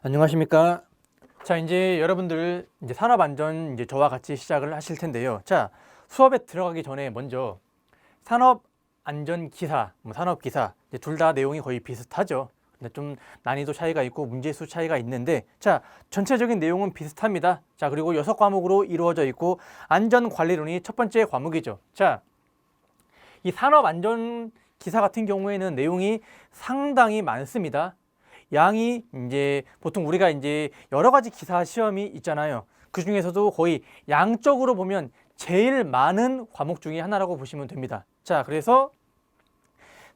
안녕하십니까. 자, 이제 여러분들 산업안전 저와 같이 시작을 하실 텐데요. 자, 수업에 들어가기 전에 먼저 산업안전기사, 산업기사 둘 다 내용이 거의 비슷하죠. 근데 좀 난이도 차이가 있고 문제수 차이가 있는데, 자, 전체적인 내용은 비슷합니다. 자, 그리고 6과목으로 이루어져 있고 안전관리론이 첫 번째 과목이죠. 자, 이 산업안전기사 같은 경우에는 내용이 상당히 많습니다. 양이 보통 우리가 여러 가지 기사 시험이 있잖아요. 그 중에서도 거의 양적으로 보면 제일 많은 과목 중에 하나라고 보시면 됩니다. 자, 그래서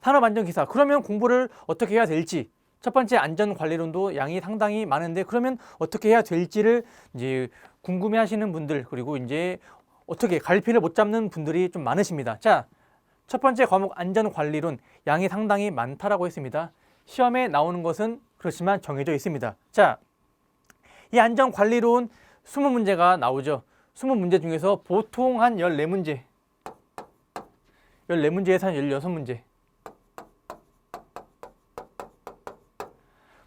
산업안전기사, 그러면 공부를 어떻게 해야 될지, 첫 번째 안전관리론도 양이 상당히 많은데 그러면 어떻게 해야 될지를 궁금해 하시는 분들, 그리고 어떻게 갈피를 못 잡는 분들이 좀 많으십니다. 자, 첫 번째 과목 안전관리론 양이 상당히 많다라고 했습니다. 시험에 나오는 것은 그렇지만 정해져 있습니다. 자, 이 안전관리론 20문제가 나오죠. 20문제 중에서 보통 한 14문제, 14문제에서 한 16문제.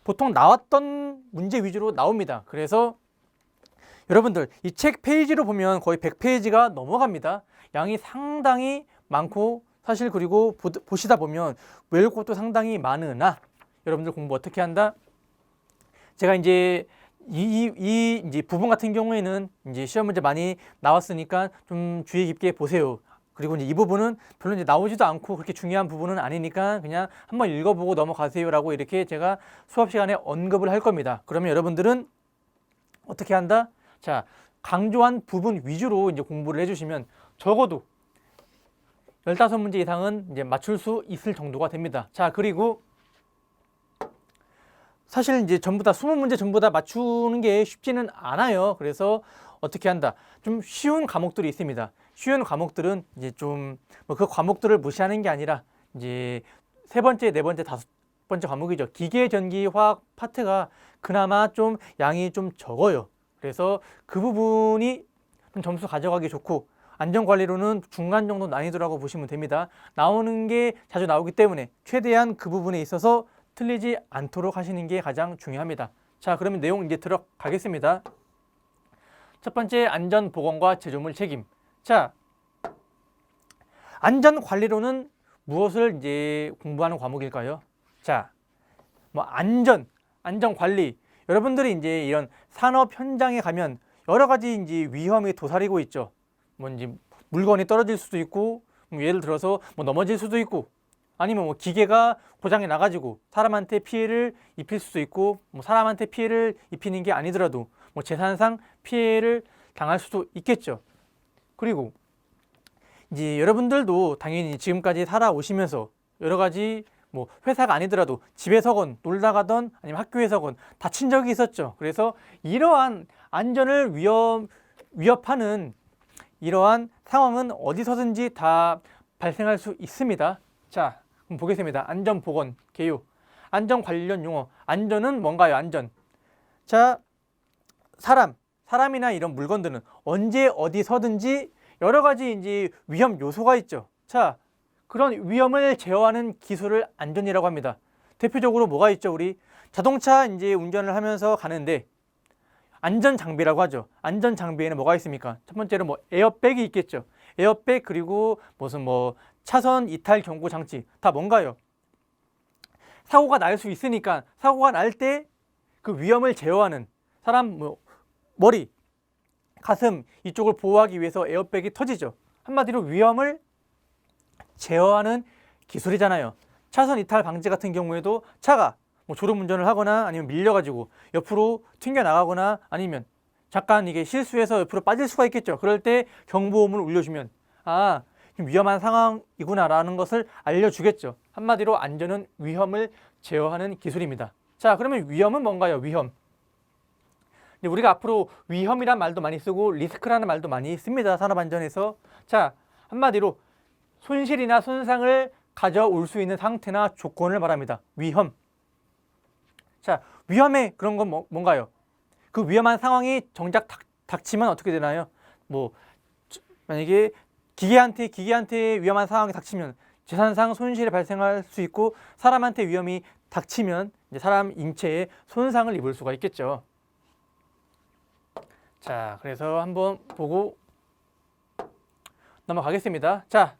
보통 나왔던 문제 위주로 나옵니다. 그래서 여러분들 이 책 페이지로 보면 거의 100페이지가 넘어갑니다. 양이 상당히 많고 사실 그리고 보시다 보면 외울 것도 상당히 많으나 여러분들 공부 어떻게 한다? 제가 이 부분 같은 경우에는 시험 문제 많이 나왔으니까 좀 주의 깊게 보세요. 그리고 이 부분은 별로 나오지도 않고 그렇게 중요한 부분은 아니니까 그냥 한번 읽어보고 넘어가세요라고 이렇게 제가 수업 시간에 언급을 할 겁니다. 그러면 여러분들은 어떻게 한다? 자, 강조한 부분 위주로 공부를 해주시면 적어도 15문제 이상은 맞출 수 있을 정도가 됩니다. 자, 그리고 사실 전부 다 20문제 전부 다 맞추는 게 쉽지는 않아요. 그래서 어떻게 한다? 좀 쉬운 과목들이 있습니다. 쉬운 과목들은 좀 그 과목들을 무시하는 게 아니라 세 번째, 네 번째, 다섯 번째 과목이죠. 기계, 전기, 화학 파트가 그나마 좀 양이 좀 적어요. 그래서 그 부분이 좀 점수 가져가기 좋고 안전관리로는 중간 정도 난이도라고 보시면 됩니다. 나오는 게 자주 나오기 때문에 최대한 그 부분에 있어서 틀리지 않도록 하시는 게 가장 중요합니다. 자, 그러면 내용 들어가겠습니다. 첫 번째, 안전보건과 제조물 책임. 자, 안전관리로는 무엇을 공부하는 과목일까요? 자, 안전관리. 여러분들이 이런 산업 현장에 가면 여러 가지 위험이 도사리고 있죠. 물건이 떨어질 수도 있고, 예를 들어서 넘어질 수도 있고, 아니면 기계가 고장이 나가지고 사람한테 피해를 입힐 수도 있고, 사람한테 피해를 입히는 게 아니더라도 재산상 피해를 당할 수도 있겠죠. 그리고 여러분들도 당연히 지금까지 살아오시면서 여러 가지 회사가 아니더라도 집에서건 놀다 가던 아니면 학교에서건 다친 적이 있었죠. 그래서 이러한 안전을 위협하는 이러한 상황은 어디서든지 다 발생할 수 있습니다. 자, 그럼 보겠습니다. 안전보건, 개요. 안전 관련 용어. 안전은 뭔가요? 안전. 자, 사람이나 이런 물건들은 언제 어디서든지 여러 가지 위험 요소가 있죠. 자, 그런 위험을 제어하는 기술을 안전이라고 합니다. 대표적으로 뭐가 있죠? 우리 자동차 운전을 하면서 가는데 안전장비라고 하죠. 안전장비에는 뭐가 있습니까? 첫 번째로 에어백이 있겠죠. 에어백, 그리고 무슨 차선 이탈 경고 장치, 다 뭔가요? 사고가 날 수 있으니까 사고가 날 때 그 위험을 제어하는 사람 머리, 가슴 이쪽을 보호하기 위해서 에어백이 터지죠. 한마디로 위험을 제어하는 기술이잖아요. 차선 이탈 방지 같은 경우에도 차가 졸음 운전을 하거나 아니면 밀려가지고 옆으로 튕겨 나가거나 아니면 잠깐 이게 실수해서 옆으로 빠질 수가 있겠죠. 그럴 때 경보음을 울려주면 좀 위험한 상황이구나라는 것을 알려주겠죠. 한마디로 안전은 위험을 제어하는 기술입니다. 자, 그러면 위험은 뭔가요? 위험. 우리가 앞으로 위험이란 말도 많이 쓰고 리스크라는 말도 많이 씁니다. 산업안전에서. 자, 한마디로 손실이나 손상을 가져올 수 있는 상태나 조건을 말합니다. 위험. 자, 위험의 그런 건 뭔가요? 그 위험한 상황이 정작 닥치면 어떻게 되나요? 만약에 기계한테 위험한 상황이 닥치면 재산상 손실이 발생할 수 있고, 사람한테 위험이 닥치면 이제 사람 인체에 손상을 입을 수가 있겠죠. 자, 그래서 한번 보고 넘어가겠습니다. 자,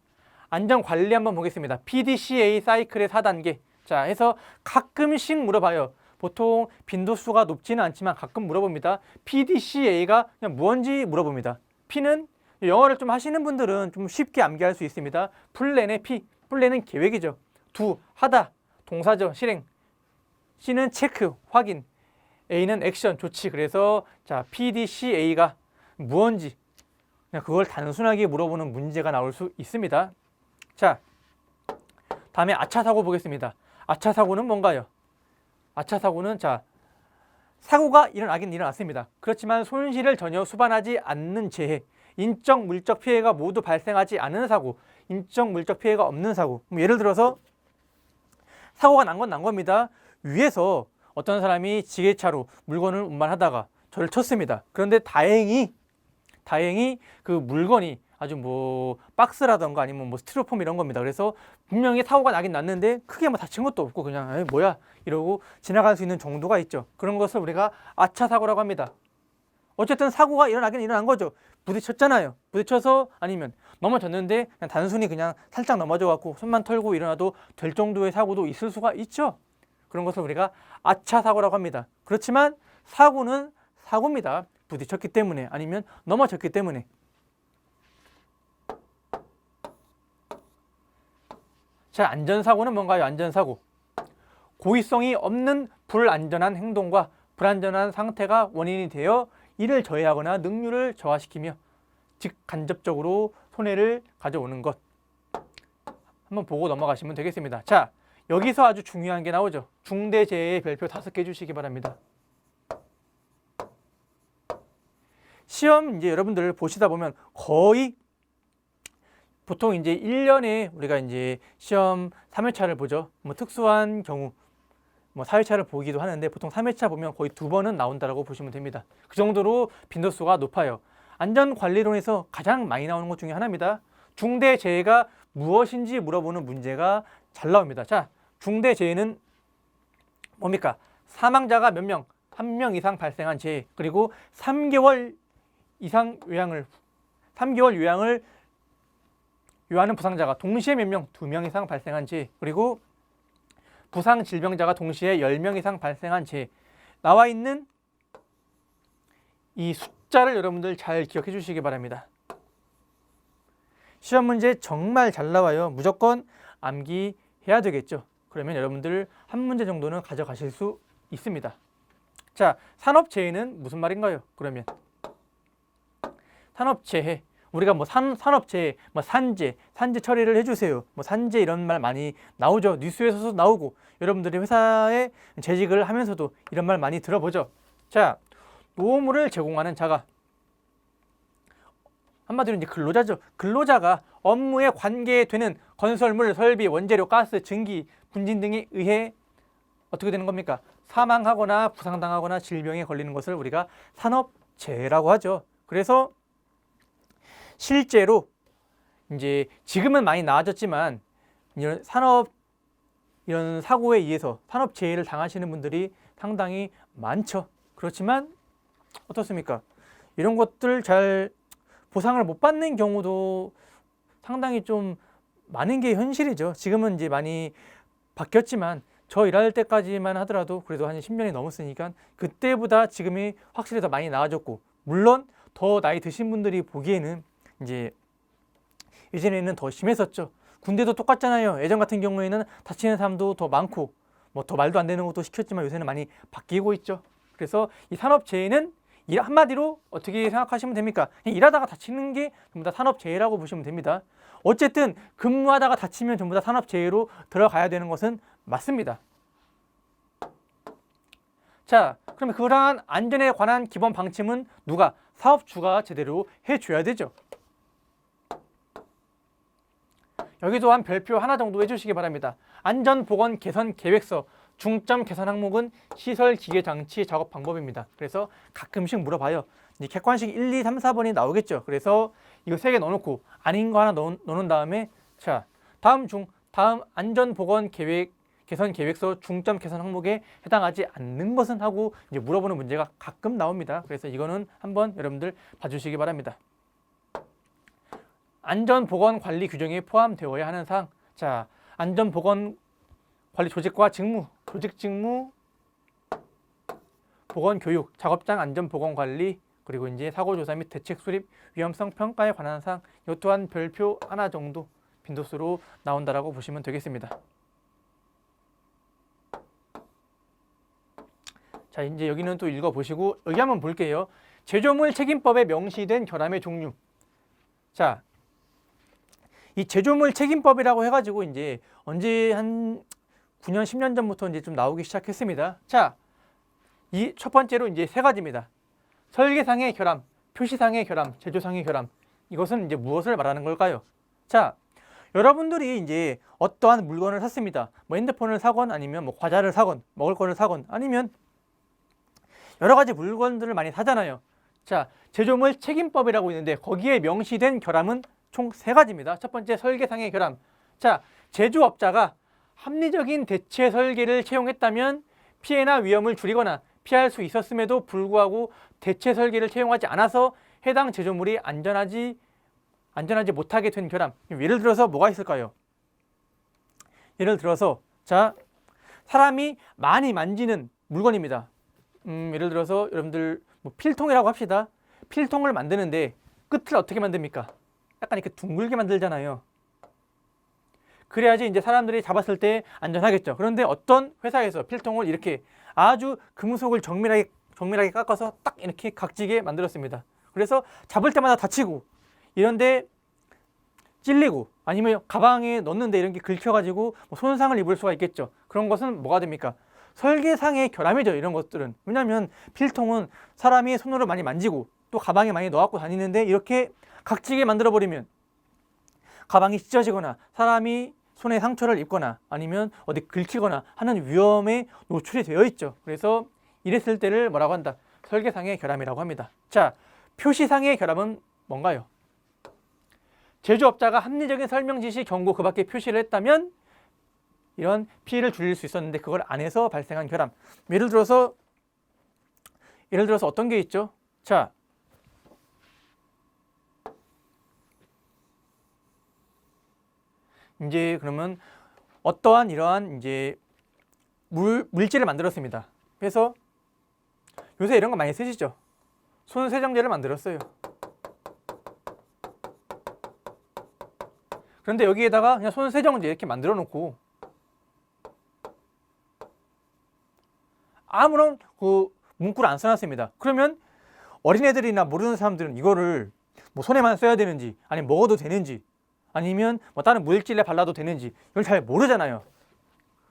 안전관리 한번 보겠습니다. PDCA 사이클의 4단계. 자, 해서 가끔씩 물어봐요. 보통 빈도수가 높지는 않지만 가끔 물어봅니다. PDCA가 그냥 무언지 물어봅니다. P는 영어를 좀 하시는 분들은 좀 쉽게 암기할 수 있습니다. 플랜의 P, 플랜은 계획이죠. do, 하다, 동사죠, 실행. C는 체크, 확인. A는 액션, 조치. 그래서 자, PDCA가 무언지 그냥 그걸 단순하게 물어보는 문제가 나올 수 있습니다. 자, 다음에 아차사고 보겠습니다. 아차사고는 뭔가요? 아차사고는 자, 사고가 일어나긴 일어났습니다. 그렇지만 손실을 전혀 수반하지 않는 재해, 인적, 물적 피해가 모두 발생하지 않은 사고, 인적, 물적 피해가 없는 사고. 예를 들어서 사고가 난 건 난 겁니다. 위에서 어떤 사람이 지게차로 물건을 운반하다가 저를 쳤습니다. 그런데 다행히 그 물건이 아주 뭐 박스라던가 아니면 뭐 스티로폼 이런 겁니다. 그래서 분명히 사고가 나긴 났는데 크게 뭐 다친 것도 없고 그냥 에이, 뭐야 이러고 지나갈 수 있는 정도가 있죠. 그런 것을 우리가 아차사고라고 합니다. 어쨌든 사고가 일어나긴 일어난 거죠. 부딪혔잖아요. 부딪혀서 아니면 넘어졌는데 그냥 단순히 그냥 살짝 넘어져 갖고 손만 털고 일어나도 될 정도의 사고도 있을 수가 있죠. 그런 것을 우리가 아차사고라고 합니다. 그렇지만 사고는 사고입니다. 부딪혔기 때문에 아니면 넘어졌기 때문에. 자, 안전사고는 뭔가요? 안전사고. 고의성이 없는 불안전한 행동과 불안전한 상태가 원인이 되어 이를 저해하거나 능률을 저하시키며 직간접적으로 손해를 가져오는 것. 한번 보고 넘어가시면 되겠습니다. 자, 여기서 아주 중요한 게 나오죠. 중대재해의 별표 5개 주시기 바랍니다. 시험 이제 여러분들 보시다 보면 거의 보통 이제 1년에 우리가 이제 시험 3회차를 보죠. 뭐 특수한 경우 뭐 4회차를 보기도 하는데 보통 3회차 보면 거의 2번은 나온다라고 보시면 됩니다. 그 정도로 빈도수가 높아요. 안전관리론에서 가장 많이 나오는 것 중에 하나입니다. 중대재해가 무엇인지 물어보는 문제가 잘 나옵니다. 자, 중대재해는 뭡니까? 사망자가 몇 명? 1명 이상 발생한 재해. 그리고 3개월 요양을 요하는 부상자가 동시에 몇 명? 2명 이상 발생한 재해. 그리고 부상 질병자가 동시에 10명 이상 발생한 재해. 나와 있는 이 숫자를 여러분들 잘 기억해 주시기 바랍니다. 시험 문제 정말 잘 나와요. 무조건 암기해야 되겠죠. 그러면 여러분들 한 문제 정도는 가져가실 수 있습니다. 자, 산업재해는 무슨 말인가요? 그러면 산업재해, 우리가 뭐 산업재해, 뭐 산재 처리를 해주세요. 뭐 산재 이런 말 많이 나오죠. 뉴스에서도 나오고 여러분들이 회사에 재직을 하면서도 이런 말 많이 들어보죠. 자, 노후물을 제공하는 자가 한마디로 이제 근로자죠. 근로자가 업무에 관계되는 건설물, 설비, 원재료, 가스, 증기, 분진 등에 의해 어떻게 되는 겁니까? 사망하거나 부상당하거나 질병에 걸리는 것을 우리가 산업재해라고 하죠. 그래서 실제로 이제 지금은 많이 나아졌지만 이런 사고에 의해서 산업재해를 당하시는 분들이 상당히 많죠. 그렇지만 어떻습니까? 이런 것들 잘 보상을 못 받는 경우도 상당히 좀 많은 게 현실이죠. 지금은 이제 많이 바뀌었지만 저 일할 때까지만 하더라도 그래도 한 10년이 넘었으니까 그때보다 지금이 확실히 더 많이 나아졌고, 물론 더 나이 드신 분들이 보기에는 이제 예전에는 더 심했었죠. 군대도 똑같잖아요. 예전 같은 경우에는 다치는 사람도 더 많고 뭐 더 말도 안 되는 것도 시켰지만 요새는 많이 바뀌고 있죠. 그래서 이 산업재해는 한마디로 어떻게 생각하시면 됩니까? 일하다가 다치는 게 전부 다 산업재해라고 보시면 됩니다. 어쨌든 근무하다가 다치면 전부 다 산업재해로 들어가야 되는 것은 맞습니다. 자, 그러면 그러한 안전에 관한 기본 방침은 누가? 사업주가 제대로 해줘야 되죠. 여기도 한 별표 하나 정도 해주시기 바랍니다. 안전보건 개선 계획서 중점 개선 항목은 시설, 기계, 장치, 작업 방법입니다. 그래서 가끔씩 물어봐요. 이제 객관식 1, 2, 3, 4번이 나오겠죠. 그래서 이거 3개 넣어놓고 아닌 거 하나 넣은 다음에 자, 다음 안전보건 계획 개선 계획서 중점 개선 항목에 해당하지 않는 것은 하고 이제 물어보는 문제가 가끔 나옵니다. 그래서 이거는 한번 여러분들 봐주시기 바랍니다. 안전보건관리 규정에 포함되어야 하는 사항. 자, 안전보건관리 조직과 직무, 조직 직무, 보건교육, 작업장 안전보건관리, 그리고 이제 사고조사 및 대책 수립, 위험성 평가에 관한 사항. 이것 또한 별표 하나 정도 빈도수로 나온다라고 보시면 되겠습니다. 자, 이제 여기는 또 읽어보시고 여기 한번 볼게요. 제조물 책임법에 명시된 결함의 종류. 자, 이 제조물 책임법이라고 해가지고 이제 언제 한 9년, 10년 전부터 이제 좀 나오기 시작했습니다. 자, 이 첫 번째로 이제 세 가지입니다. 설계상의 결함, 표시상의 결함, 제조상의 결함. 이것은 이제 무엇을 말하는 걸까요? 자, 여러분들이 이제 어떠한 물건을 샀습니다. 뭐 핸드폰을 사건 아니면 뭐 과자를 사건, 먹을 거를 사건 아니면 여러 가지 물건들을 많이 사잖아요. 자, 제조물 책임법이라고 있는데 거기에 명시된 결함은 총 세 가지입니다. 첫 번째, 설계상의 결함. 자, 제조업자가 합리적인 대체 설계를 채용했다면 피해나 위험을 줄이거나 피할 수 있었음에도 불구하고 대체 설계를 채용하지 않아서 해당 제조물이 안전하지 못하게 된 결함. 예를 들어서 뭐가 있을까요? 예를 들어서 자, 사람이 많이 만지는 물건입니다. 예를 들어서 여러분들 뭐 필통이라고 합시다. 필통을 만드는데 끝을 어떻게 만듭니까? 약간 이렇게 둥글게 만들잖아요. 그래야지 이제 사람들이 잡았을 때 안전하겠죠. 그런데 어떤 회사에서 필통을 이렇게 아주 금속을 정밀하게 깎아서 딱 이렇게 각지게 만들었습니다. 그래서 잡을 때마다 다치고 이런데 찔리고 아니면 가방에 넣는데 이런 게 긁혀가지고 뭐 손상을 입을 수가 있겠죠. 그런 것은 뭐가 됩니까? 설계상의 결함이죠. 이런 것들은. 왜냐하면 필통은 사람이 손으로 많이 만지고 또 가방에 많이 넣어갖고 다니는데 이렇게 각지게 만들어버리면 가방이 찢어지거나 사람이 손에 상처를 입거나 아니면 어디 긁히거나 하는 위험에 노출이 되어 있죠. 그래서 이랬을 때를 뭐라고 한다? 설계상의 결함이라고 합니다. 자, 표시상의 결함은 뭔가요? 제조업자가 합리적인 설명 지시, 경고 그 밖에 표시를 했다면 이런 피해를 줄일 수 있었는데 그걸 안 해서 발생한 결함. 예를 들어서 어떤 게 있죠? 자, 이제 그러면 어떠한 이러한 이제 물질을 만들었습니다. 그래서 요새 이런 거 많이 쓰시죠? 손 세정제를 만들었어요. 그런데 여기에다가 그냥 손 세정제 이렇게 만들어 놓고 아무런 그 문구를 안 써놨습니다. 그러면 어린애들이나 모르는 사람들은 이거를 뭐 손에만 써야 되는지 아니면 먹어도 되는지 아니면 뭐 다른 물질에 발라도 되는지 이걸 잘 모르잖아요.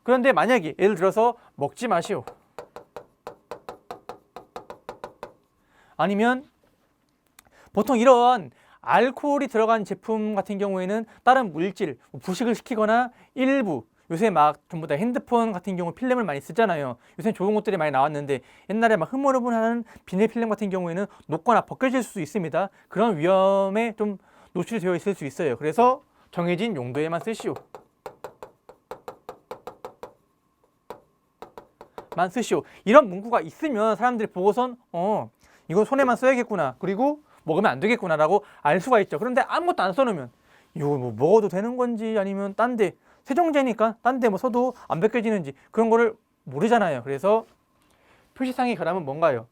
그런데 만약에 예를 들어서 먹지 마시오. 아니면 보통 이런 알코올이 들어간 제품 같은 경우에는 다른 물질, 부식을 시키거나 일부 요새 막 전부 다 핸드폰 같은 경우 필름을 많이 쓰잖아요. 요새 좋은 것들이 많이 나왔는데 옛날에 막 흐물흐물하는 비닐 필름 같은 경우에는 녹거나 벗겨질 수 있습니다. 그런 위험에 좀 노출이 되어 있을 수 있어요. 그래서 정해진 용도에만 쓰시오. 이런 문구가 있으면 사람들이 보고선 이거 손에만 써야겠구나. 그리고 먹으면 안 되겠구나 라고 알 수가 있죠. 그런데 아무것도 안 써놓으면 이거 뭐 먹어도 되는 건지 아니면 딴 데 세정제니까 딴 데 뭐 써도 안 벗겨지는지 그런 거를 모르잖아요. 그래서 표시상의 결함은 뭔가요?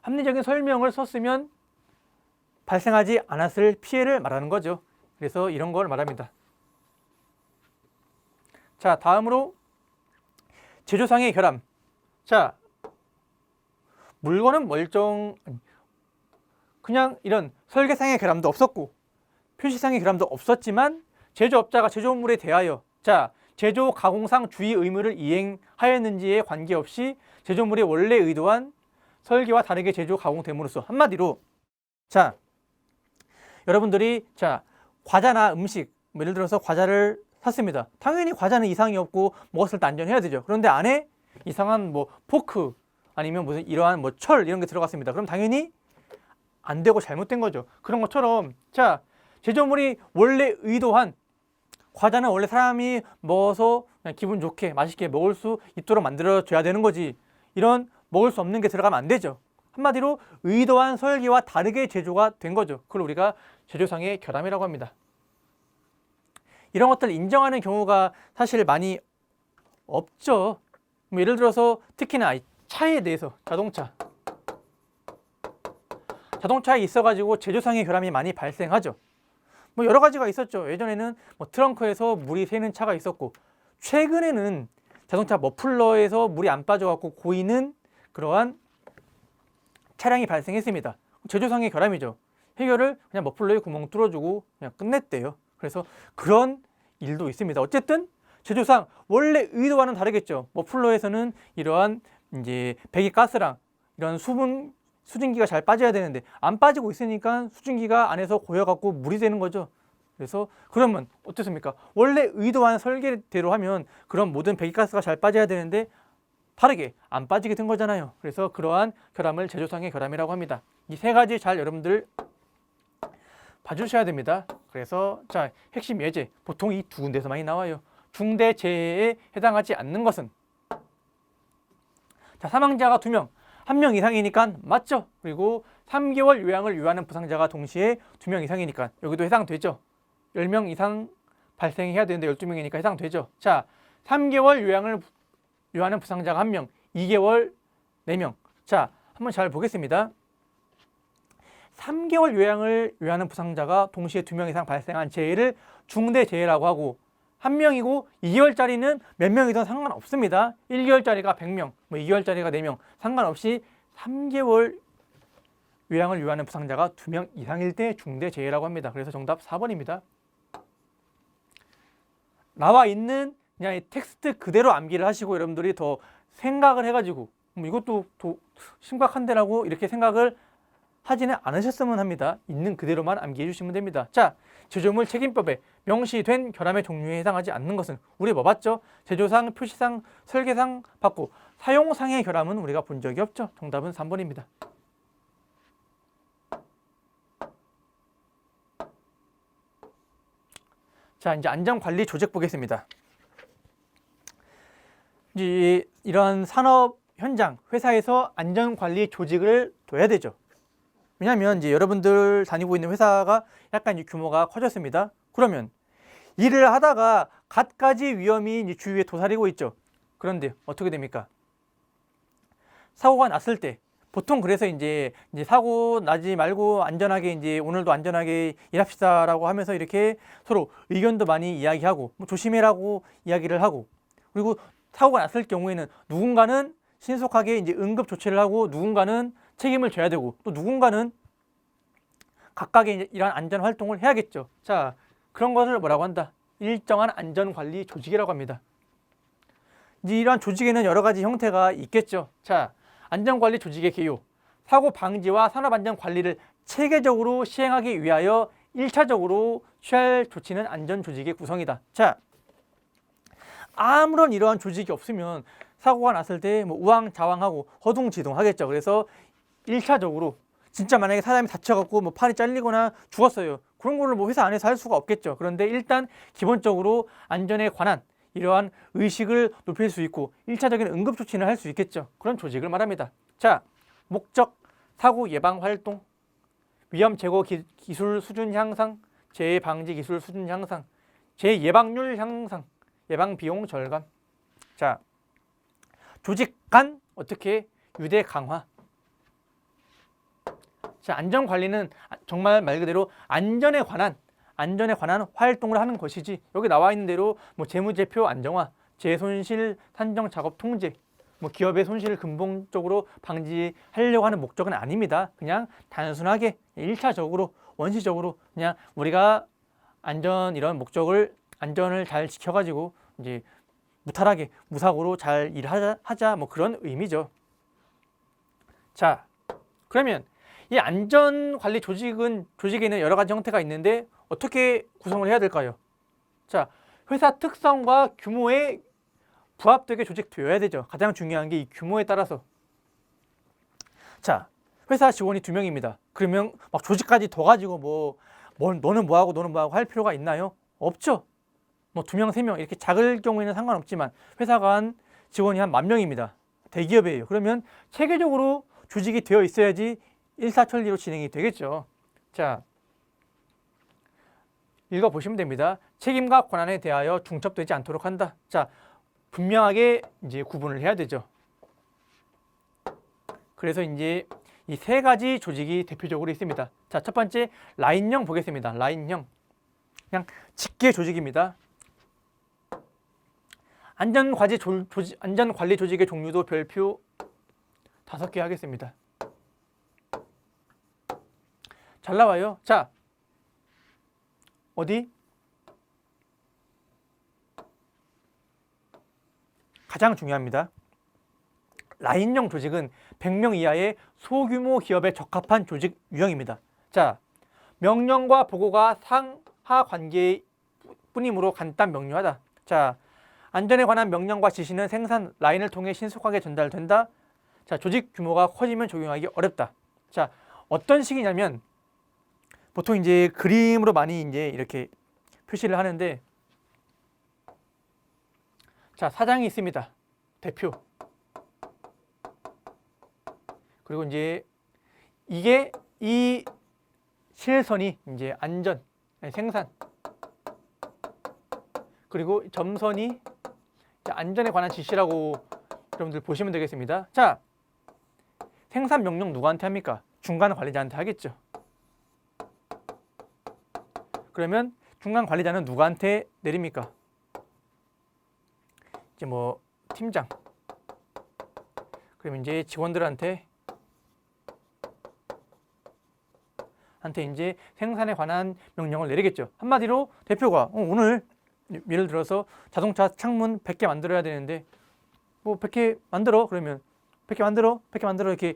합리적인 설명을 썼으면 발생하지 않았을 피해를 말하는 거죠. 그래서 이런 걸 말합니다. 자, 다음으로 제조상의 결함. 자, 물건은 그냥 이런 설계상의 결함도 없었고 표시상의 결함도 없었지만 제조업자가 제조물에 대하여 자, 제조 가공상 주의 의무를 이행하였는지에 관계없이 제조물이 원래 의도한 설계와 다르게 제조 가공됨으로써 한마디로 자, 여러분들이 자, 과자나 음식 예를 들어서 과자를 샀습니다. 당연히 과자는 이상이 없고 먹었을 때 안전해야 되죠. 그런데 안에 이상한 뭐 포크 아니면 무슨 이러한 뭐 철 이런 게 들어갔습니다. 그럼 당연히 안 되고 잘못된 거죠. 그런 것처럼 자, 제조물이 원래 의도한 과자는 원래 사람이 먹어서 그냥 기분 좋게 맛있게 먹을 수 있도록 만들어줘야 되는 거지. 이런 먹을 수 없는 게 들어가면 안 되죠. 한마디로 의도한 설계와 다르게 제조가 된 거죠. 그걸 우리가 제조상의 결함이라고 합니다. 이런 것들을 인정하는 경우가 사실 많이 없죠. 뭐 예를 들어서 특히나 차에 대해서 자동차에 있어가지고 제조상의 결함이 많이 발생하죠. 뭐 여러 가지가 있었죠. 예전에는 뭐 트렁크에서 물이 새는 차가 있었고, 최근에는 자동차 머플러에서 물이 안 빠져갖고 고이는 그러한 차량이 발생했습니다. 제조상의 결함이죠. 해결을 그냥 머플러에 구멍 뚫어주고 그냥 끝냈대요. 그래서 그런 일도 있습니다. 어쨌든 제조상 원래 의도와는 다르겠죠. 머플러에서는 이러한 이제 배기가스랑 이런 수증기가 잘 빠져야 되는데 안 빠지고 있으니까 수증기가 안에서 고여갖고 물이 되는 거죠. 그래서 그러면 어떻습니까? 원래 의도한 설계대로 하면 그런 모든 배기가스가 잘 빠져야 되는데 다르게 안 빠지게 된 거잖아요. 그래서 그러한 결함을 제조상의 결함이라고 합니다. 이 세 가지 잘 여러분들 봐주셔야 됩니다. 그래서 자, 핵심 예제 보통 이 두 군데서 많이 나와요. 중대재해에 해당하지 않는 것은, 자, 사망자가 2명, 1명 이상이니까 맞죠? 그리고 3개월 요양을 요하는 부상자가 동시에 2명 이상이니까 여기도 해당되죠. 10명 이상 발생해야 되는데 12명이니까 해당되죠. 자, 3개월 요양을 요하는 부상자가 1명, 2개월 4명. 자, 한번 잘 보겠습니다. 3개월 요양을 요하는 부상자가 동시에 2명 이상 발생한 재해를 중대재해라고 하고, 1명이고 2개월짜리는 몇 명이든 상관없습니다. 1개월짜리가 100명, 뭐 2개월짜리가 4명 상관없이 3개월 요양을 요하는 부상자가 2명 이상일 때 중대재해라고 합니다. 그래서 정답 4번입니다. 나와 있는 그냥 이 텍스트 그대로 암기를 하시고 여러분들이 더 생각을 해가지고 이것도 심각한데라고 이렇게 생각을 하지는 않으셨으면 합니다. 있는 그대로만 암기해 주시면 됩니다. 자, 제조물 책임법에 명시된 결함의 종류에 해당하지 않는 것은 우리 뭐 봤죠? 제조상, 표시상, 설계상 받고 사용상의 결함은 우리가 본 적이 없죠. 정답은 3번입니다. 자, 이제 안전관리 조직 보겠습니다. 이런 산업 현장, 회사에서 안전관리 조직을 둬야 되죠. 왜냐하면 이제 여러분들 다니고 있는 회사가 약간 이제 규모가 커졌습니다. 그러면 일을 하다가 갖가지 위험이 이제 주위에 도사리고 있죠. 그런데 어떻게 됩니까? 사고가 났을 때 보통 그래서 이제 사고 나지 말고 안전하게 이제 오늘도 안전하게 일합시다라고 하면서 이렇게 서로 의견도 많이 이야기하고 뭐 조심해라고 이야기를 하고, 그리고 사고가 났을 경우에는 누군가는 신속하게 이제 응급 조치를 하고 누군가는 책임을 져야 되고 또 누군가는 각각의 이제 이러한 안전 활동을 해야겠죠. 자, 그런 것을 뭐라고 한다? 일정한 안전관리 조직이라고 합니다. 이제 이러한 조직에는 여러 가지 형태가 있겠죠. 자, 안전관리 조직의 개요. 사고 방지와 산업안전관리를 체계적으로 시행하기 위하여 1차적으로 취할 조치는 안전조직의 구성이다. 자, 아무런 이러한 조직이 없으면 사고가 났을 때 뭐 우왕좌왕하고 허둥지둥하겠죠. 그래서 1차적으로 진짜 만약에 사람이 다쳐갖고 뭐 팔이 잘리거나 죽었어요. 그런 거를 뭐 회사 안에서 할 수가 없겠죠. 그런데 일단 기본적으로 안전에 관한 이러한 의식을 높일 수 있고 1차적인 응급 조치는 할 수 있겠죠. 그런 조직을 말합니다. 자, 목적, 사고 예방 활동, 위험 제거 기술 수준 향상, 재해 방지 기술 수준 향상, 재해 예방률 향상, 예방 비용 절감. 자, 조직 간 어떻게 유대 강화. 자, 안전 관리는 정말 말 그대로 안전에 관한 활동을 하는 것이지, 여기 나와 있는 대로 뭐 재무제표 안정화, 재손실 산정 작업 통제, 뭐 기업의 손실을 근본적으로 방지하려고 하는 목적은 아닙니다. 그냥 단순하게 1차적으로 원시적으로 그냥 우리가 이런 목적을 안전을 잘 지켜가지고 이제 무탈하게 무사고로 잘 일하자 뭐 그런 의미죠. 자, 그러면 이 안전관리 조직에는 여러 가지 형태가 있는데 어떻게 구성을 해야 될까요? 자, 회사 특성과 규모에 부합되게 조직되어야 되죠. 가장 중요한 게 이 규모에 따라서. 자, 회사 직원이 2명입니다. 그러면 막 조직까지 더 가지고 너는 뭐하고 너는 뭐하고 할 필요가 있나요? 없죠. 뭐 2명, 3명 이렇게 작을 경우에는 상관없지만 회사가 한 직원이 한 10,000명입니다. 대기업이에요. 그러면 체계적으로 조직이 되어 있어야지 일사천리로 진행이 되겠죠. 자, 읽어보시면 됩니다. 책임과 권한에 대하여 중첩되지 않도록 한다. 자, 분명하게 이제 구분을 해야 되죠. 그래서 이제 이 3가지 조직이 대표적으로 있습니다. 자, 첫 번째 라인형 보겠습니다. 라인형. 그냥 직계 조직입니다. 안전관리 조직의 종류도 별표 5개 하겠습니다. 잘 나와요. 자, 어디? 가장 중요합니다. 라인형 조직은 100명 이하의 소규모 기업에 적합한 조직 유형입니다. 자, 명령과 보고가 상하 관계의 뿐이므로 간단 명료하다. 자, 안전에 관한 명령과 지시는 생산 라인을 통해 신속하게 전달된다. 자, 조직 규모가 커지면 적용하기 어렵다. 자, 어떤 식이냐면 보통 이제 그림으로 많이 이제 이렇게 표시를 하는데, 자, 사장이 있습니다. 대표. 그리고 이제 이게 이 실선이 이제 안전, 생산. 그리고 점선이 안전에 관한 지시라고 여러분들 보시면 되겠습니다. 자, 생산 명령 누구한테 합니까? 중간 관리자한테 하겠죠. 그러면 중간 관리자는 누구한테 내립니까? 이제 뭐 팀장. 그러면 이제 직원들한테 이제 생산에 관한 명령을 내리겠죠. 한마디로 대표가 오늘 예를 들어서 자동차 창문 100개 만들어야 되는데 뭐 100개 만들어. 그러면 100개 만들어 이렇게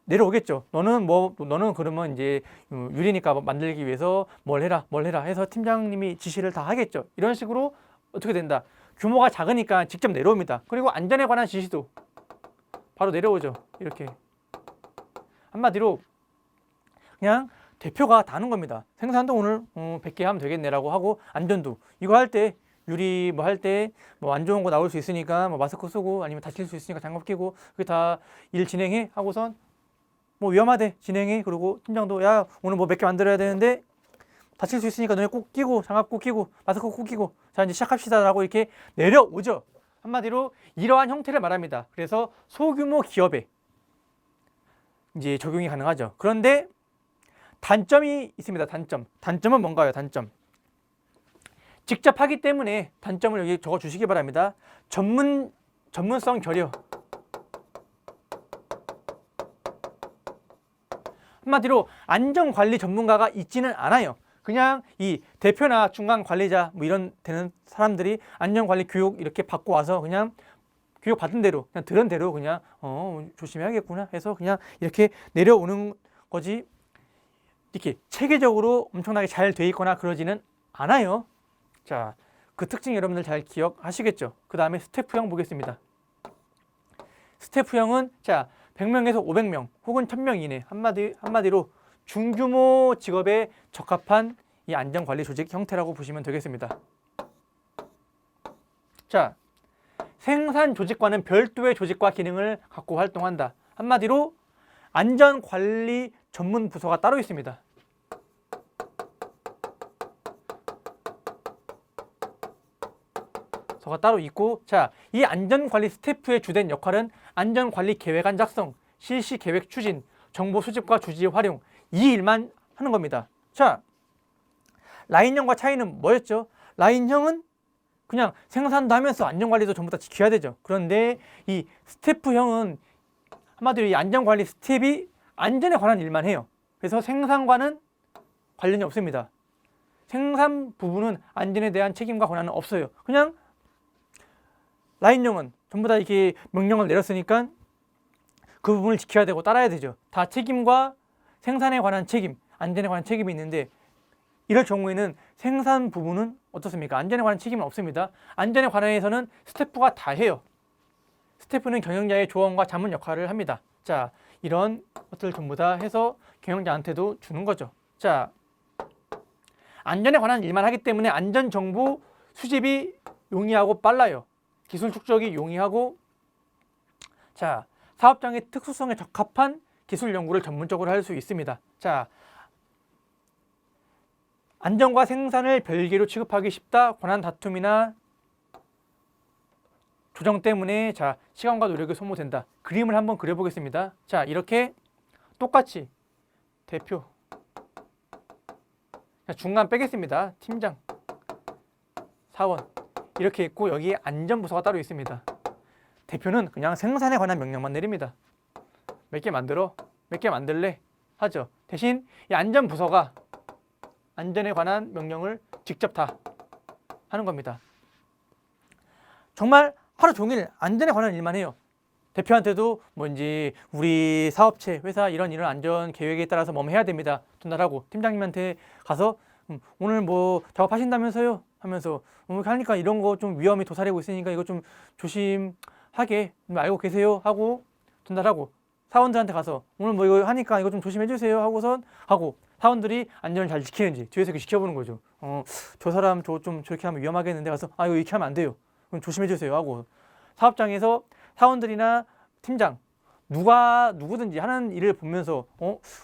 내려오겠죠. 너는 그러면 이제 유리니까 만들기 위해서 뭘 해라 해서 팀장님이 지시를 다 하겠죠. 이런 식으로 어떻게 된다. 규모가 작으니까 직접 내려옵니다. 그리고 안전에 관한 지시도 바로 내려오죠. 이렇게. 한마디로 그냥 대표가 다 하는 겁니다. 생산도 오늘 100개 하면 되겠네라고 하고, 안전도 이거 할 때 유리 뭐 할 때 뭐 안 좋은 거 나올 수 있으니까 뭐 마스크 쓰고, 아니면 다칠 수 있으니까 장갑 끼고, 그게 다 일 진행해 하고선 뭐 위험하대 진행해. 그리고 팀장도 야 오늘 뭐 몇 개 만들어야 되는데 다칠 수 있으니까 너네 꼭 끼고, 장갑 꼭 끼고, 마스크 꼭 끼고, 자 이제 시작합시다라고 이렇게 내려오죠. 한마디로 이러한 형태를 말합니다. 그래서 소규모 기업에 이제 적용이 가능하죠. 그런데 단점이 있습니다. 단점은 뭔가요? 단점. 직접 하기 때문에 단점을 여기 적어 주시기 바랍니다. 전문성 결여. 한마디로 안전관리 전문가가 있지는 않아요. 그냥 이 대표나 중간 관리자 뭐 이런 되는 사람들이 안전관리 교육 이렇게 받고 와서 그냥 교육 받은 대로, 그냥 들은 대로 그냥 조심해야겠구나 해서 그냥 이렇게 내려오는 거지, 이렇게 체계적으로 엄청나게 잘 돼 있거나 그러지는 않아요. 자, 그 특징 여러분들 잘 기억하시겠죠? 그 다음에 스태프형 보겠습니다. 스태프형은 자 100명에서 500명 혹은 1000명 이내, 한마디로 중규모 직업에 적합한 이 안전관리 조직 형태라고 보시면 되겠습니다. 자, 생산 조직과는 별도의 조직과 기능을 갖고 활동한다. 한마디로 안전관리 전문 부서가 따로 있습니다. 서가 따로 있고, 자, 이 안전관리 스태프의 주된 역할은 안전관리 계획안 작성, 실시 계획 추진, 정보 수집과 주지 활용, 이 일만 하는 겁니다. 자, 라인형과 차이는 뭐였죠? 라인형은 그냥 생산도 하면서 안전관리도 전부 다 지켜야 되죠. 그런데 이 스태프형은 한마디로 이 안전관리 스텝이 안전에 관한 일만 해요. 그래서 생산과는 관련이 없습니다. 생산 부분은 안전에 대한 책임과 권한은 없어요. 그냥 라인형은 전부 다 이렇게 명령을 내렸으니까 그 부분을 지켜야 되고 따라야 되죠. 다 책임과 생산에 관한 책임, 안전에 관한 책임이 있는데, 이럴 경우에는 생산 부분은 어떻습니까? 안전에 관한 책임은 없습니다. 안전에 관해서는 스태프가 다 해요. 스태프는 경영자의 조언과 자문 역할을 합니다. 자, 이런 것들 전부 다 해서 경영자한테도 주는 거죠. 자, 안전에 관한 일만 하기 때문에 안전정보 수집이 용이하고 빨라요. 기술 축적이 용이하고, 자, 사업장의 특수성에 적합한 기술 연구를 전문적으로 할 수 있습니다. 자, 안전과 생산을 별개로 취급하기 쉽다. 권한 다툼이나 조정 때문에 자, 시간과 노력이 소모된다. 그림을 한번 그려보겠습니다. 자, 이렇게 똑같이 대표, 중간 빼겠습니다. 팀장, 사원 이렇게 있고 여기에 안전부서가 따로 있습니다. 대표는 그냥 생산에 관한 명령만 내립니다. 몇 개 만들어, 몇 개 만들래 하죠. 대신 이 안전부서가 안전에 관한 명령을 직접 다 하는 겁니다. 정말 하루 종일 안전에 관한 일만 해요. 대표한테도 뭔지 우리 사업체, 회사 이런 안전 계획에 따라서 뭐 해야 됩니다. 전달하고 팀장님한테 가서 오늘 뭐 작업하신다면서요? 하면서 하니까 이런 거 좀 위험이 도사리고 있으니까 이거 좀 조심하게 알고 계세요? 하고 전달하고 사원들한테 가서 오늘 뭐 이거 하니까 이거 좀 조심해 주세요 하고선 하고 사원들이 안전을 잘 지키는지 뒤에서 지켜보는 거죠. 저 사람 좀 저렇게 하면 위험하겠는데 가서 이거 이렇게 하면 안 돼요. 그럼 조심해 주세요 하고 사업장에서 사원들이나 팀장 누구든지 하는 일을 보면서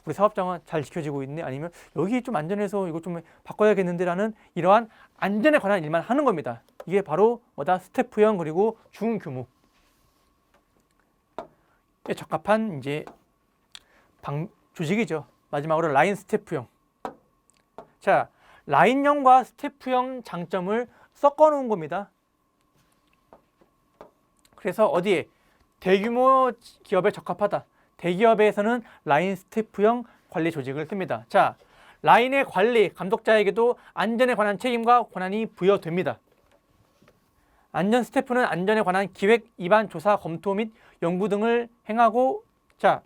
우리 사업장은 잘 지켜지고 있네 아니면 여기 좀 안전해서 이거 좀 바꿔야겠는데 라는 이러한 안전에 관한 일만 하는 겁니다. 이게 바로 뭐다? 스태프형 그리고 중규모에 적합한 이제 조직이죠. 마지막으로 라인 스태프형. 자, 라인형과 스태프형 장점을 섞어 놓은 겁니다. 그래서 어디에? 대규모 기업에 적합하다. 대기업에서는 라인 스태프형 관리 조직을 씁니다. 자, 라인의 관리, 감독자에게도 안전에 관한 책임과 권한이 부여됩니다. 안전 스태프는 안전에 관한 기획, 입안, 조사, 검토 및 연구 등을 행하고, 자,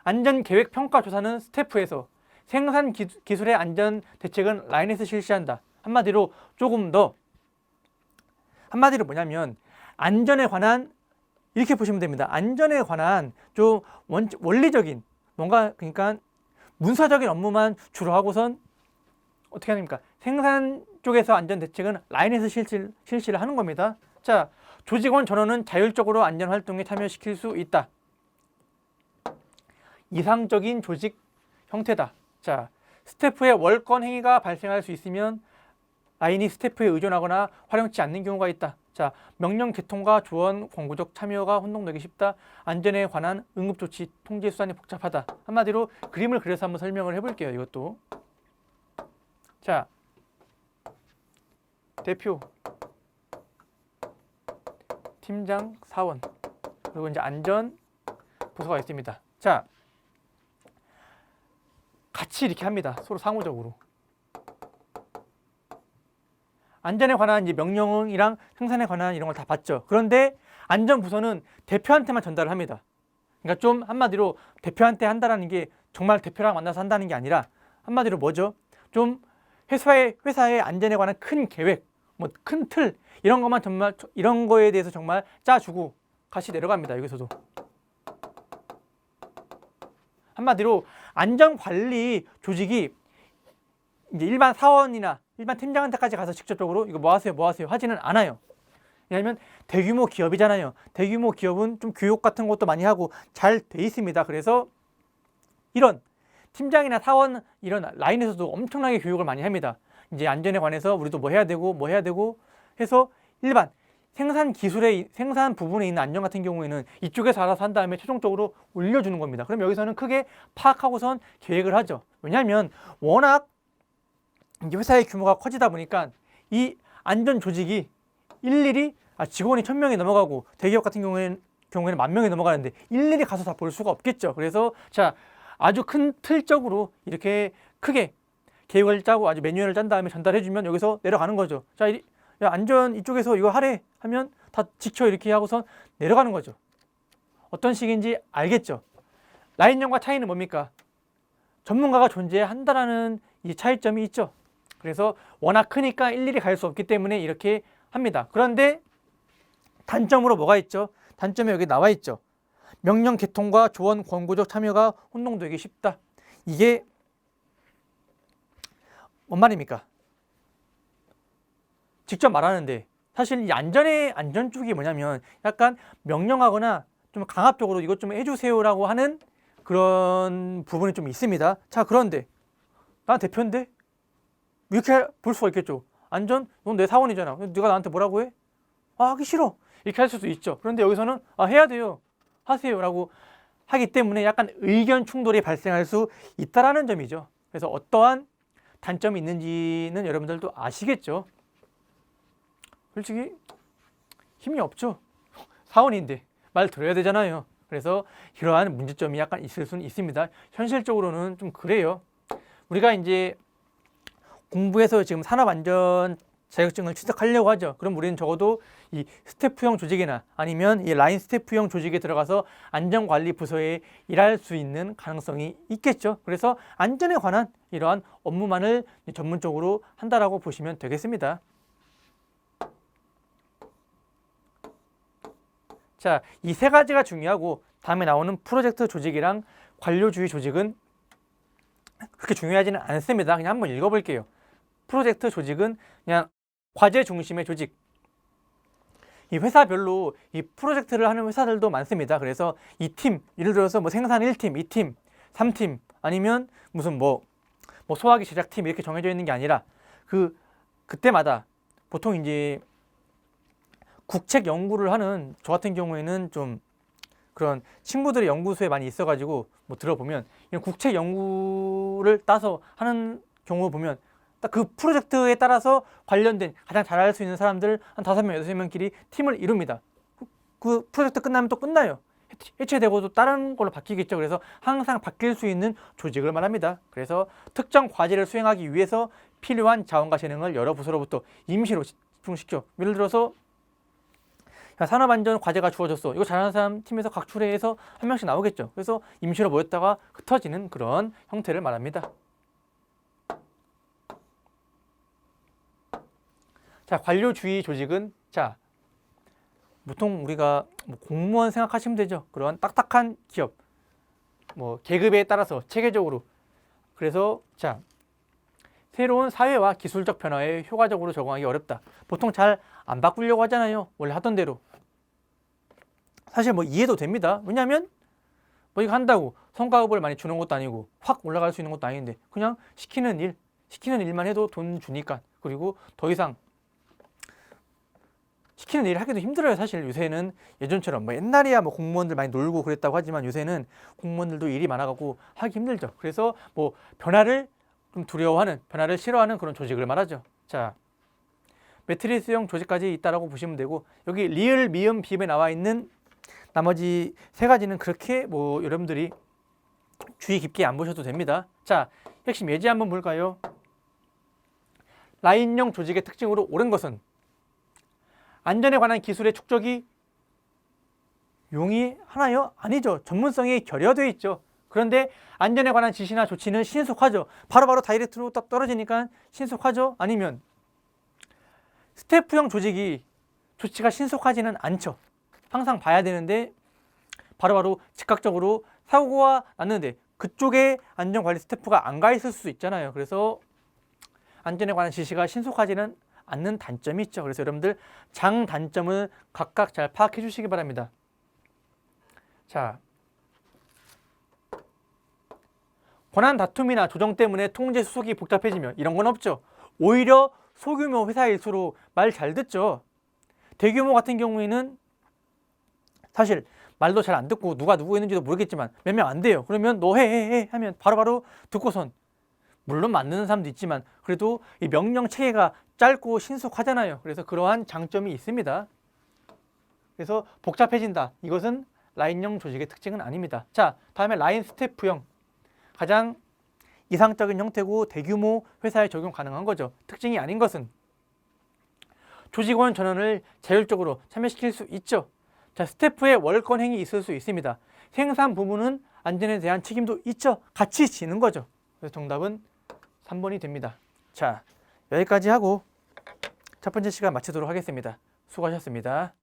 안전 계획 평가 조사는 스태프에서, 생산 기술의 안전 대책은 라인에서 실시한다. 한마디로 뭐냐면 안전에 관한 이렇게 보시면 됩니다. 안전에 관한 좀 원리적인 뭔가 그러니까 문서적인 업무만 주로 하고선 어떻게 합니까? 생산 쪽에서 안전 대책은 라인에서 실시를 하는 겁니다. 자, 조직원 전원은 자율적으로 안전 활동에 참여시킬 수 있다. 이상적인 조직 형태다. 자, 스태프의 월권 행위가 발생할 수 있으면 라인이 스태프에 의존하거나 활용치 않는 경우가 있다. 자, 명령 개통과 조언, 권고적 참여가 혼동되기 쉽다. 안전에 관한 응급조치, 통제 수단이 복잡하다. 한마디로 그림을 그려서 한번 설명을 해볼게요. 이것도. 자, 대표, 팀장, 사원, 그리고 이제 안전 부서가 있습니다. 자, 같이 이렇게 합니다. 서로 상호적으로. 안전에 관한 이제 명령이랑 생산에 관한 이런 걸 다 받죠. 그런데 안전부서는 대표한테만 전달을 합니다. 그러니까 좀 한마디로 대표한테 한다라는 게 정말 대표랑 만나서 한다는 게 아니라 한마디로 뭐죠? 좀 회사의 안전에 관한 큰 계획, 뭐 큰 틀 이런 것만 정말 이런 거에 대해서 정말 짜주고 같이 내려갑니다. 여기서도. 한마디로 안전관리 조직이 이제 일반 사원이나 일반 팀장한테까지 가서 직접적으로 이거 뭐 하세요 하지는 않아요. 왜냐하면 대규모 기업이잖아요. 대규모 기업은 좀 교육 같은 것도 많이 하고 잘 돼 있습니다. 그래서 이런 팀장이나 사원 이런 라인에서도 엄청나게 교육을 많이 합니다. 이제 안전에 관해서 우리도 뭐 해야 되고 해서 일반 생산 부분에 있는 안전 같은 경우에는 이쪽에서 알아서 한 다음에 최종적으로 올려주는 겁니다. 그럼 여기서는 크게 파악하고선 계획을 하죠. 왜냐하면 워낙 이제 회사의 규모가 커지다 보니까 이 안전 조직이 일일이 직원이 1000명이 넘어가고 대기업 같은 경우에는 10,000명이 넘어가는데 일일이 가서 다 볼 수가 없겠죠. 그래서 자, 아주 큰 틀적으로 이렇게 크게 계획을 짜고 아주 매뉴얼을 짠 다음에 전달해주면 여기서 내려가는 거죠. 자, 야, 안전 이쪽에서 이거 하래 하면 다 지켜 이렇게 하고선 내려가는 거죠. 어떤 식인지 알겠죠. 라인형과 차이는 뭡니까? 전문가가 존재한다라는 이 차이점이 있죠. 그래서 워낙 크니까 일일이 갈 수 없기 때문에 이렇게 합니다. 그런데 단점으로 뭐가 있죠? 단점이 여기 나와 있죠. 명령 개통과 조언, 권고적 참여가 혼동되기 쉽다. 이게 뭔 말입니까? 직접 말하는데 사실 이 안전 쪽이 뭐냐면 약간 명령하거나 좀 강압적으로 이것 좀 해주세요라고 하는 그런 부분이 좀 있습니다. 자, 그런데 난 대표인데 이렇게 볼 수가 있겠죠. 안전? 넌 내 사원이잖아. 네가 나한테 뭐라고 해? 아, 하기 싫어. 이렇게 할 수도 있죠. 그런데 여기서는 아, 해야 돼요. 하세요라고 하기 때문에 약간 의견 충돌이 발생할 수 있다라는 점이죠. 그래서 어떠한 단점이 있는지는 여러분들도 아시겠죠. 솔직히 힘이 없죠. 사원인데 말 들어야 되잖아요. 그래서 이러한 문제점이 약간 있을 수는 있습니다. 현실적으로는 좀 그래요. 우리가 이제 공부해서 지금 산업안전 자격증을 취득하려고 하죠. 그럼 우리는 적어도 이 스태프형 조직이나 아니면 이 라인 스태프형 조직에 들어가서 안전관리 부서에 일할 수 있는 가능성이 있겠죠. 그래서 안전에 관한 이러한 업무만을 전문적으로 한다라고 보시면 되겠습니다. 자, 이 세 가지가 중요하고 다음에 나오는 프로젝트 조직이랑 관료주의 조직은 그렇게 중요하지는 않습니다. 그냥 한번 읽어볼게요. 프로젝트 조직은 그냥 과제 중심의 조직. 이 회사별로 이 프로젝트를 하는 회사들도 많습니다. 그래서 이 팀, 예를 들어서 뭐 생산 1팀, 2팀, 3팀 아니면 무슨 뭐 소화기 제작팀 이렇게 정해져 있는 게 아니라 그때마다 보통 이제 국책 연구를 하는 저 같은 경우에는 좀 그런 친구들이 연구소에 많이 있어가지고 뭐 들어보면 이런 국책 연구를 따서 하는 경우 보면 딱 그 프로젝트에 따라서 관련된 가장 잘할 수 있는 사람들 한 5명, 6명끼리 팀을 이룹니다. 그 프로젝트 끝나면 또 끝나요. 해체되고 또 다른 걸로 바뀌겠죠. 그래서 항상 바뀔 수 있는 조직을 말합니다. 그래서 특정 과제를 수행하기 위해서 필요한 자원과 재능을 여러 부서로부터 임시로 집중시켜. 예를 들어서 산업안전 과제가 주어졌어. 이거 잘하는 사람 팀에서 각출해서 한 명씩 나오겠죠. 그래서 임시로 모였다가 흩어지는 그런 형태를 말합니다. 자, 관료주의 조직은 자, 보통 우리가 뭐 공무원 생각하시면 되죠. 그런 딱딱한 기업, 뭐 계급에 따라서 체계적으로. 그래서 자, 새로운 사회와 기술적 변화에 효과적으로 적응하기 어렵다. 보통 잘 안 바꾸려고 하잖아요. 원래 하던 대로. 사실 뭐 이해도 됩니다. 왜냐하면 뭐 이거 한다고 성과급을 많이 주는 것도 아니고 확 올라갈 수 있는 것도 아닌데 그냥 시키는 일만 해도 돈 주니까. 그리고 더 이상 시키는 일 하기도 힘들어요. 사실 요새는 예전처럼 뭐 옛날이야 뭐 공무원들 많이 놀고 그랬다고 하지만 요새는 공무원들도 일이 많아가고 하기 힘들죠. 그래서 뭐 변화를 좀 두려워하는, 변화를 싫어하는 그런 조직을 말하죠. 자, 매트리스형 조직까지 있다라고 보시면 되고 여기 리을, 미음, 비읍에 나와 있는 나머지 세 가지는 그렇게 뭐 여러분들이 주의 깊게 안 보셔도 됩니다. 자, 핵심 예제 한번 볼까요? 라인형 조직의 특징으로 옳은 것은 안전에 관한 기술의 축적이 용이하나요? 아니죠. 전문성이 결여되어 있죠. 그런데 안전에 관한 지시나 조치는 신속하죠. 바로바로 다이렉트로 딱 떨어지니까 신속하죠. 아니면 스태프형 조직이 조치가 신속하지는 않죠. 항상 봐야 되는데 바로바로 즉각적으로 사고가 났는데 그쪽에 안전관리 스태프가 안 가 있을 수 있잖아요. 그래서 안전에 관한 지시가 신속하지는 않는 단점이 있죠. 그래서 여러분들 장단점을 각각 잘 파악해 주시기 바랍니다. 자, 권한 다툼이나 조정 때문에 통제 수속이 복잡해지면 이런 건 없죠. 오히려 소규모 회사일수록 말 잘 듣죠. 대규모 같은 경우에는 사실 말도 잘 안 듣고 누가 누구 있는지도 모르겠지만 몇 명 안 돼요. 그러면 너 해 하면 바로바로 듣고선 물론 만드는 사람도 있지만 그래도 이 명령 체계가 짧고 신속하잖아요. 그래서 그러한 장점이 있습니다. 그래서 복잡해진다. 이것은 라인형 조직의 특징은 아닙니다. 자, 다음에 라인 스태프형. 가장 이상적인 형태고 대규모 회사에 적용 가능한 거죠. 특징이 아닌 것은 조직원 전원을 자율적으로 참여시킬 수 있죠. 자, 스태프의 월권행이 있을 수 있습니다. 생산 부문은 안전에 대한 책임도 있죠. 같이 지는 거죠. 그래서 정답은 3번이 됩니다. 자, 여기까지 하고 첫 번째 시간 마치도록 하겠습니다. 수고하셨습니다.